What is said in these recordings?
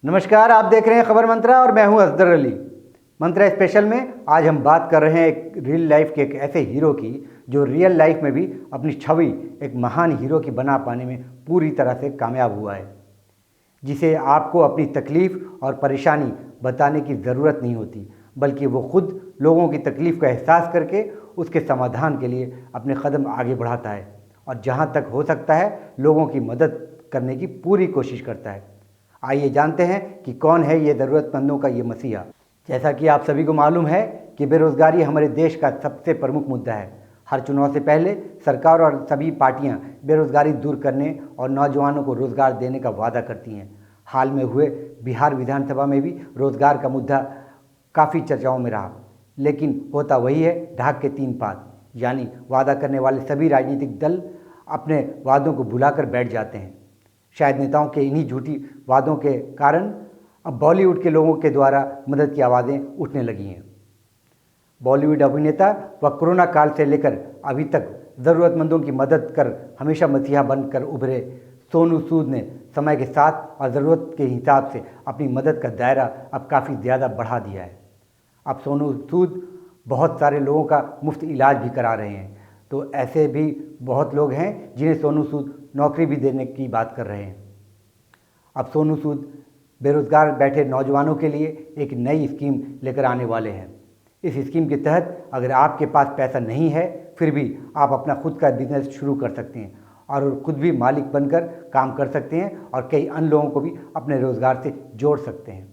नमस्कार, आप देख रहे हैं खबर मंत्रा और मैं हूं अजहर अली। मंत्रा स्पेशल में आज हम बात कर रहे हैं एक रियल लाइफ के एक ऐसे हीरो की जो रियल लाइफ में भी अपनी छवि एक महान हीरो की बना पाने में पूरी तरह से कामयाब हुआ है, जिसे आपको अपनी तकलीफ़ और परेशानी बताने की ज़रूरत नहीं होती, बल्कि वो खुद लोगों की तकलीफ़ का एहसास करके उसके समाधान के लिए अपने कदम आगे बढ़ाता है और जहाँ तक हो सकता है लोगों की मदद करने की पूरी कोशिश करता है। आइए जानते हैं कि कौन है ये ज़रूरतमंदों का ये मसीहा। जैसा कि आप सभी को मालूम है कि बेरोज़गारी हमारे देश का सबसे प्रमुख मुद्दा है। हर चुनाव से पहले सरकार और सभी पार्टियां बेरोज़गारी दूर करने और नौजवानों को रोज़गार देने का वादा करती हैं। हाल में हुए बिहार विधानसभा में भी रोज़गार का मुद्दा काफ़ी चर्चाओं में रहा, लेकिन होता वही है ढाक के तीन पात, यानी वादा करने वाले सभी राजनीतिक दल अपने वादों को भुलाकर बैठ जाते हैं। शायद नेताओं के इन्हीं झूठी वादों के कारण अब बॉलीवुड के लोगों के द्वारा मदद की आवाज़ें उठने लगी हैं। बॉलीवुड अभिनेता व कोरोना काल से लेकर अभी तक ज़रूरतमंदों की मदद कर हमेशा मसीहा बनकर उभरे सोनू सूद ने समय के साथ और ज़रूरत के हिसाब से अपनी मदद का दायरा अब काफ़ी ज़्यादा बढ़ा दिया है। अब सोनू सूद बहुत सारे लोगों का मुफ्त इलाज भी करा रहे हैं, तो ऐसे भी बहुत लोग हैं जिन्हें सोनू सूद नौकरी भी देने की बात कर रहे हैं। अब सोनू सूद बेरोज़गार बैठे नौजवानों के लिए एक नई स्कीम लेकर आने वाले हैं। इस स्कीम के तहत अगर आपके पास पैसा नहीं है फिर भी आप अपना खुद का बिजनेस शुरू कर सकते हैं और खुद भी मालिक बनकर काम कर सकते हैं और कई अन्य लोगों को भी अपने रोज़गार से जोड़ सकते हैं।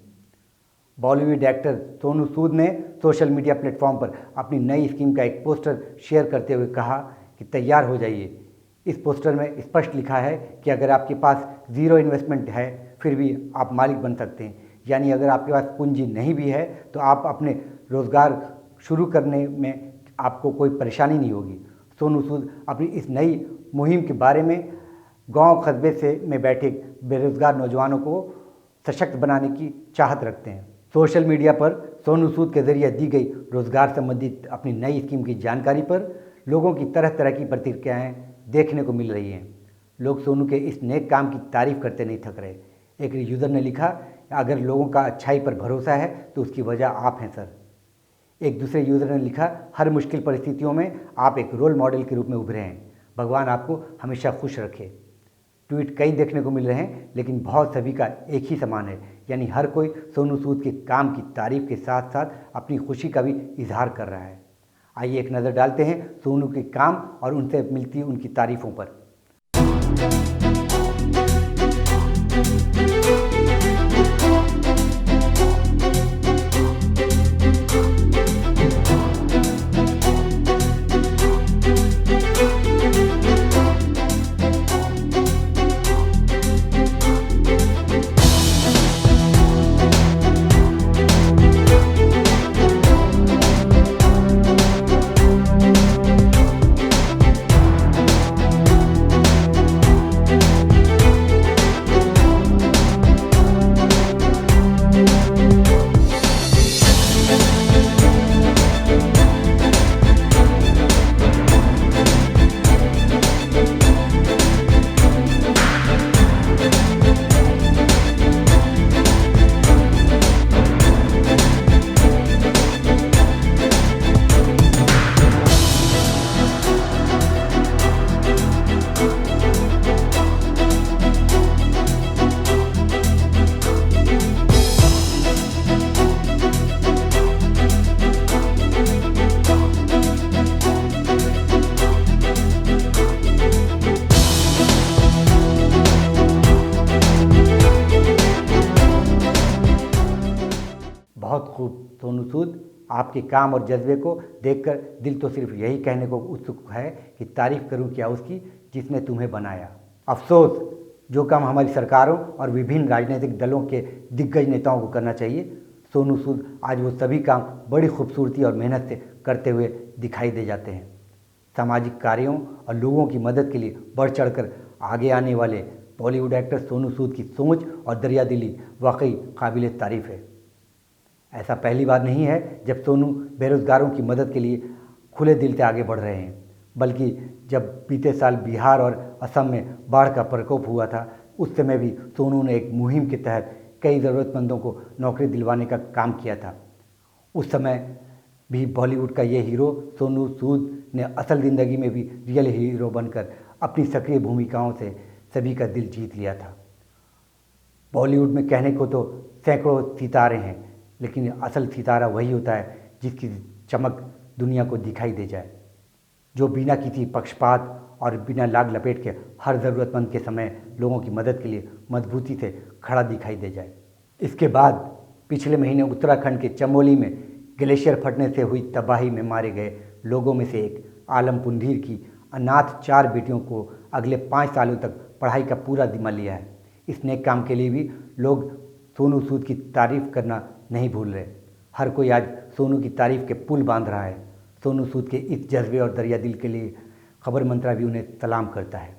बॉलीवुड एक्टर सोनू सूद ने सोशल मीडिया प्लेटफॉर्म पर अपनी नई स्कीम का एक पोस्टर शेयर करते हुए कहा कि तैयार हो जाइए। इस पोस्टर में स्पष्ट लिखा है कि अगर आपके पास ज़ीरो इन्वेस्टमेंट है फिर भी आप मालिक बन सकते हैं, यानी अगर आपके पास पूंजी नहीं भी है तो आप अपने रोज़गार शुरू करने में आपको कोई परेशानी नहीं होगी। सोनू सूद अपनी इस नई मुहिम के बारे में गांव कस्बे में बैठे बेरोज़गार नौजवानों को सशक्त बनाने की चाहत रखते हैं। सोशल मीडिया पर सोनू सूद के ज़रिए दी गई रोज़गार संबंधित अपनी नई स्कीम की जानकारी पर लोगों की तरह तरह की प्रतिक्रियाएँ देखने को मिल रही हैं। लोग सोनू के इस नेक काम की तारीफ़ करते नहीं थक रहे। एक यूज़र ने लिखा, अगर लोगों का अच्छाई पर भरोसा है तो उसकी वजह आप हैं सर। एक दूसरे यूज़र ने लिखा, हर मुश्किल परिस्थितियों में आप एक रोल मॉडल के रूप में उभरे हैं, भगवान आपको हमेशा खुश रखे। ट्वीट कई देखने को मिल रहे हैं, लेकिन बहुत सभी का एक ही समान है, यानी हर कोई सोनू सूद के काम की तारीफ़ के साथ साथ अपनी खुशी का भी इजहार कर रहा है। आइए एक नज़र डालते हैं सोनू के काम और उनसे मिलती उनकी तारीफ़ों पर। बहुत खूब सोनू सूद, आपके काम और जज्बे को देखकर दिल तो सिर्फ यही कहने को उत्सुक है कि तारीफ़ करूं क्या उसकी जिसने तुम्हें बनाया। अफसोस, जो काम हमारी सरकारों और विभिन्न राजनीतिक दलों के दिग्गज नेताओं को करना चाहिए, सोनू सूद आज वो सभी काम बड़ी खूबसूरती और मेहनत से करते हुए दिखाई दे जाते हैं। सामाजिक कार्यों और लोगों की मदद के लिए बढ़ चढ़कर आगे आने वाले बॉलीवुड एक्टर सोनू सूद की सोच और दरियादिली वाकई काबिल तारीफ़ है। ऐसा पहली बार नहीं है जब सोनू बेरोज़गारों की मदद के लिए खुले दिल से आगे बढ़ रहे हैं, बल्कि जब बीते साल बिहार और असम में बाढ़ का प्रकोप हुआ था उस समय भी सोनू ने एक मुहिम के तहत कई ज़रूरतमंदों को नौकरी दिलवाने का काम किया था। उस समय भी बॉलीवुड का ये हीरो सोनू सूद ने असल ज़िंदगी में भी रियल हीरो बनकर अपनी सक्रिय भूमिकाओं से सभी का दिल जीत लिया था। बॉलीवुड में कहने को तो सैकड़ों सितारे हैं, लेकिन असल सितारा वही होता है जिसकी चमक दुनिया को दिखाई दे जाए, जो बिना किसी पक्षपात और बिना लाग लपेट के हर ज़रूरतमंद के समय लोगों की मदद के लिए मजबूती से खड़ा दिखाई दे जाए। इसके बाद पिछले महीने उत्तराखंड के चमोली में ग्लेशियर फटने से हुई तबाही में मारे गए लोगों में से एक आलम पुंधीर की अनाथ 4 बेटियों को अगले 5 सालों तक पढ़ाई का पूरा जिम्मा लिया है। इस नेक काम के लिए भी लोग सोनू सूद की तारीफ़ करना नहीं भूल रहे। हर कोई आज सोनू की तारीफ़ के पुल बांध रहा है। सोनू सूद के इस जज्बे और दरिया दिल के लिए खबर मंत्रा भी उन्हें सलाम करता है।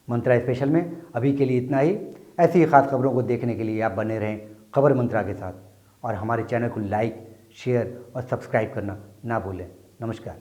मंत्रा स्पेशल में अभी के लिए इतना ही। ऐसी ही ख़ास खबरों को देखने के लिए आप बने रहें खबर मंत्रा के साथ, और हमारे चैनल को लाइक, शेयर और सब्सक्राइब करना ना भूलें। नमस्कार।